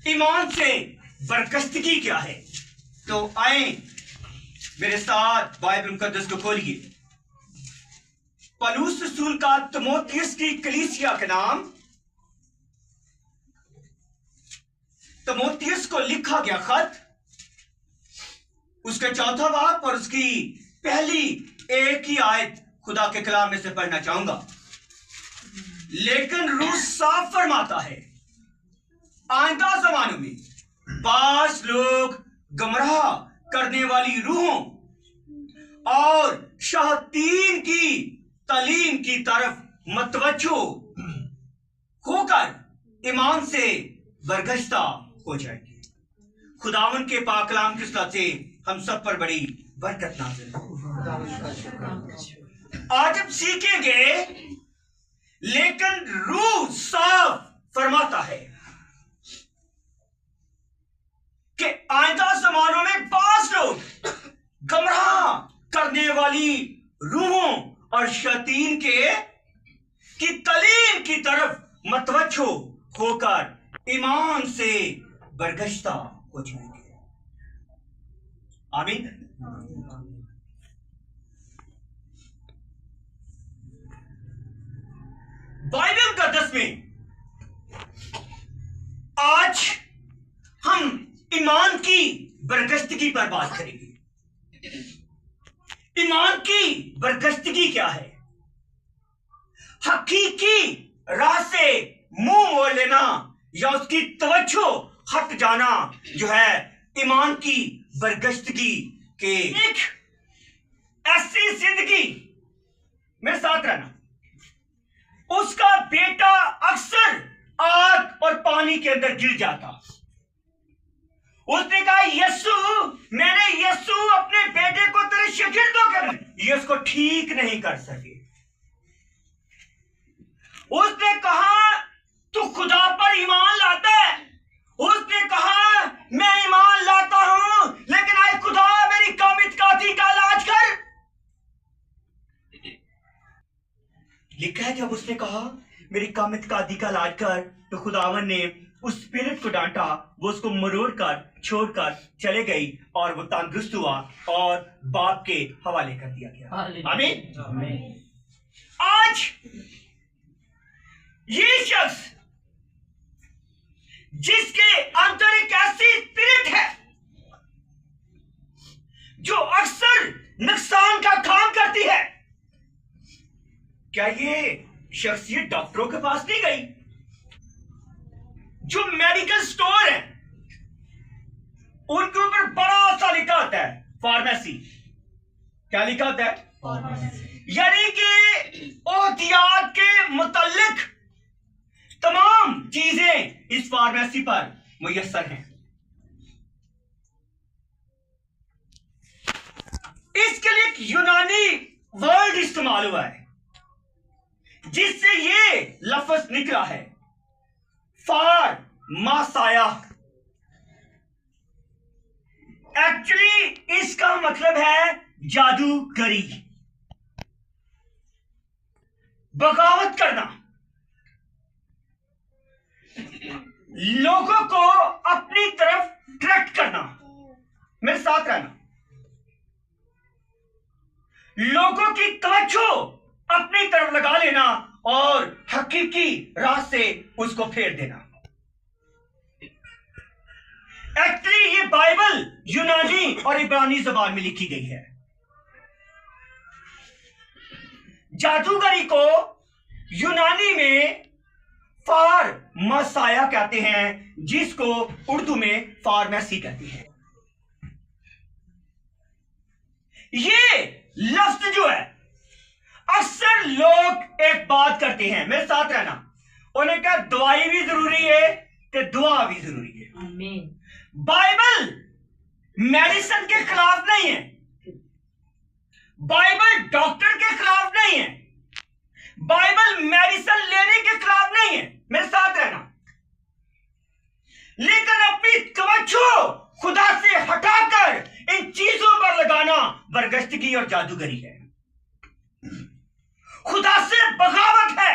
ایمان سے برگشتگی کیا ہے؟ تو آئیں میرے ساتھ بائبل مقدس کو کھولیے۔ پولس رسول کا تموتھیوس کی کلیسیا کا نام، تموتھیوس کو لکھا گیا خط، اس کا 4واں باب اور اس کی پہلی ایک ہی آیت خدا کے کلام میں سے پڑھنا چاہوں گا۔ لیکن روح صاف فرماتا ہے آئندہ زمانوں میں بعض لوگ گمراہ کرنے والی روحوں اور شیاطین کی تعلیم کی طرف متوجہ ہو کر ایمان سے برگشتہ ہو جائیں گے۔ خداوند کے پاک کلام کی صلاح سے ہم سب پر بڑی برکت نازل ہو۔ آج ہم سیکھیں گے، لیکن روح صاف فرماتا ہے کہ آئندہ زمانوں میں بعض لوگ گمراہ کرنے والی روحوں اور شیاطین کی تعلیم کی طرف متوجہ ہو کر ایمان سے برگشتہ ہو جائیں گے۔ آمین۔ بائبل مقدس میں آج ہم ایمان کی برگشتگی پر بات کریں گے۔ ایمان کی برگشتگی کیا ہے؟ حقیقی راہ سے منہ موڑ لینا یا اس کی توجہ ہٹ جانا جو ہے ایمان کی برگشتگی کے ایک ایسی زندگی میں ساتھ رہنا۔ اس کا بیٹا اکثر آگ اور پانی کے اندر گر جاتا۔ اس نے کہا یسوع، میں نے یسوع اپنے بیٹے کو تیرے شاگردوں کے یہ اس کو ٹھیک نہیں کر سکے۔ اس نے کہا تو خدا پر ایمان لاتا ہے؟ اس نے کہا میں ایمان لاتا ہوں، لیکن اے خدا میری قامت قاضی کا علاج کر۔ لکھا ہے جب اس نے کہا میری قامت قاضی کا علاج کر تو خداوند نے اس اسپرٹ کو ڈانٹا، وہ اس کو مروڑ کر چھوڑ کر چلے گئی اور وہ تندرست ہوا اور باپ کے حوالے کر دیا گیا۔ آمین۔ آج یہ شخص جس کے اندر ایک ایسی اسپرٹ ہے جو اکثر نقصان کا کام کرتی ہے، کیا یہ شخصیت ڈاکٹروں کے پاس نہیں گئی؟ جو میڈیکل سٹور ہیں ان کے اوپر بڑا سا لکھا ہوتا ہے فارمیسی۔ کیا لکھا ہوتا ہے؟ یعنی کہ احتیاط کے متعلق تمام چیزیں اس فارمیسی پر میسر ہیں۔ اس کے لیے ایک یونانی ورڈ استعمال ہوا ہے جس سے یہ لفظ نکلا ہے فارماسایا۔ ایکچولی اس کا مطلب ہے جادوگری، بغاوت کرنا، لوگوں کو اپنی طرف ڈائریکٹ کرنا، میرے ساتھ رہنا، لوگوں کی توجہ اپنی طرف لگا لینا اور حقیقی راہ سے اس کو پھیر دینا۔ ایکچولی یہ بائبل یونانی اور عبرانی زبان میں لکھی گئی ہے۔ جادوگری کو یونانی میں فارماسایا کہتے ہیں، جس کو اردو میں فارمیسی کہتے ہیں۔ یہ لفظ جو ہے اکثر لوگ ایک بات کرتے ہیں، میرے ساتھ رہنا، انہیں کہا دوائی بھی ضروری ہے کہ دعا بھی ضروری ہے۔ آمین۔ بائبل میڈیسن کے خلاف نہیں ہے، بائبل ڈاکٹر کے خلاف نہیں ہے، بائبل میڈیسن لینے کے خلاف نہیں ہے، میرے ساتھ رہنا، لیکن اپنی توجہ خدا سے ہٹا کر ان چیزوں پر لگانا برگشتگی اور جادوگری ہے، خدا سے بغاوت ہے۔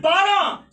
12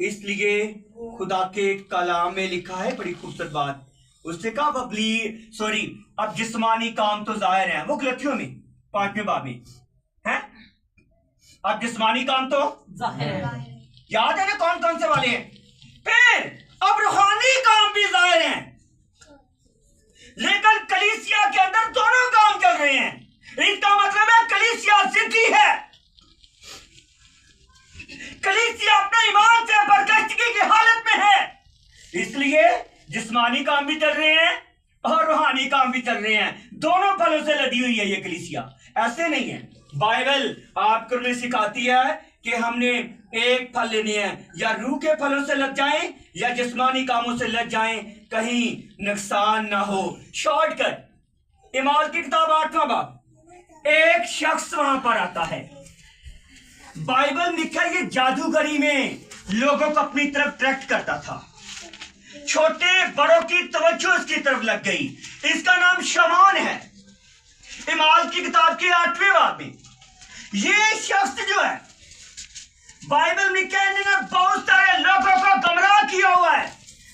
اس لیے خدا کے کلام میں لکھا ہے بڑی خوبصورت بات. اس نے کہا اب جسمانی کام تو ظاہر ہیں، وہ گلتیوں میں 5ویں باب میں ہیں. اب جسمانی کام تو ظاہر ہے، یاد ہے نا کون کون سے والے ہیں. پھر اب روحانی کام بھی ظاہر ہیں، لیکن کلیسیا کے اندر دونوں کام چل رہے ہیں. اس کا مطلب ہے کلیسیا زندگی ہے، کلیسیا اپنے ایمان سے برگشتگی کی حالت میں ہے. اس لیے جسمانی کام بھی چل رہے ہیں اور روحانی کام بھی چل رہے ہیں. دونوں پھلوں سے لدی ہوئی ہے یہ کلیسیا. ایسے نہیں ہے. بائبل آپ کو سکھاتی ہے کہ ہم نے ایک پھل لینے ہیں، یا روح کے پھلوں سے لگ جائیں یا جسمانی کاموں سے لگ جائیں، کہیں نقصان نہ ہو. شارٹ کٹ، اعمال کی کتاب 8واں باب، ایک شخص وہاں پر آتا ہے. بائبل لکھا ہے یہ جادوگری میں لوگوں کو اپنی طرف اٹریکٹ کرتا تھا. چھوٹے بڑوں کی توجہ اس کی طرف لگ گئی. اس کا نام شمعون ہے. اعمال کی کتاب کی 8ویں باب میں یہ شخص جو ہے، بائبل میں کہنے نے بہت سارے لوگوں کو گمراہ کیا ہوا ہے.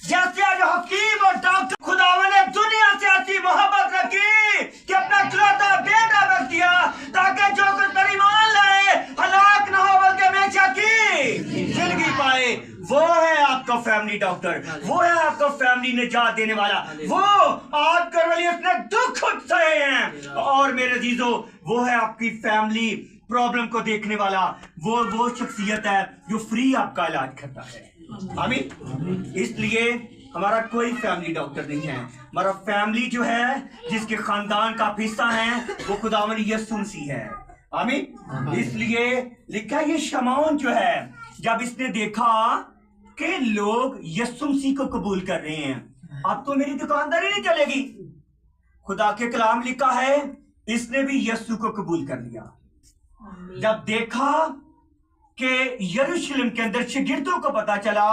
جیسے آج حکیم اور ڈاکٹر، خداوند نے دنیا سے ایسی محبت رکھی کہ اپنا اکلوتا بیٹا رکھ دیا تاکہ جو کچھ پر ایمان لائے ہلاک نہ ہو بلکہ ہمیشہ کی زندگی پائے. وہ ہے آپ کا فیملی ڈاکٹر، وہ ہے آپ کا فیملی نجات دینے والا، وہ آپ کے لیے اتنے دکھ سہے ہیں. اور میرے عزیزو، وہ ہے آپ کی فیملی پرابلم کو دیکھنے والا. وہ شخصیت ہے جو فری آپ کا علاج کرتا ہے. آمین. اس لیے ہمارا کوئی فیملی ڈاکٹر نہیں ہے. ہمارا فیملی جو ہے، جس کے خاندان کا حصہ ہے، وہ خداوند یسوع مسیح ہے. آمین. اس لیے لکھا یہ شمعون جو ہے، جب اس نے دیکھا کہ لوگ یسوع مسیح کو قبول کر رہے ہیں، اب تو میری دکانداری نہیں چلے گی. خدا کے کلام لکھا ہے اس نے بھی یسوع کو قبول کر لیا. جب دیکھا کہ یروشلم کے اندر شاگردوں کو پتا چلا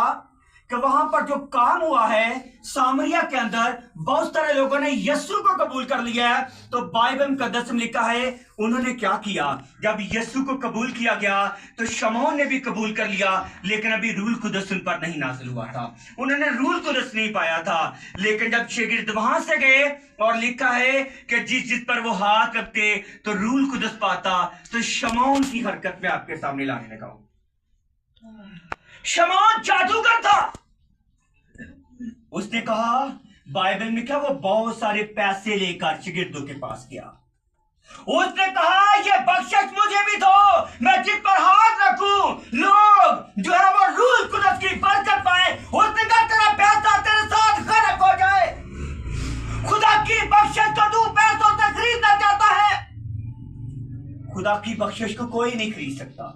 کہ وہاں پر جو کام ہوا ہے سامریہ کے اندر بہت سارے لوگوں نے یسوع کو قبول کر لیا ہے، تو بائبل مقدس میں لکھا ہے انہوں نے کیا کیا. جب یسوع کو قبول کیا گیا تو شمعون نے بھی قبول کر لیا، لیکن ابھی روح القدس ان پر نہیں نازل ہوا تھا. انہوں نے روح القدس نہیں پایا تھا. لیکن جب شاگرد وہاں سے گئے اور لکھا ہے کہ جس پر وہ ہاتھ رکھتے تو روح القدس پاتا، تو شمعون کی حرکت میں آپ کے سامنے لانے لگا. شمعون جادوگر تھا. اس نے کہا، بائبل میں کیا، وہ بہت سارے پیسے لے کر شاگردوں کے پاس گیا. اس نے کہا یہ بخشش مجھے بھی دو، میں جس پر ہاتھ رکھوں لوگ جو ہے وہ روح القدس کی برکت پائیں. اس نے کہا تیرا پیسہ تیرے ساتھ غرق ہو جائے. خدا کی بخشش کو تو پیسوں سے خریدنا چاہتا ہے. خدا کی بخشش کو کوئی نہیں خرید سکتا.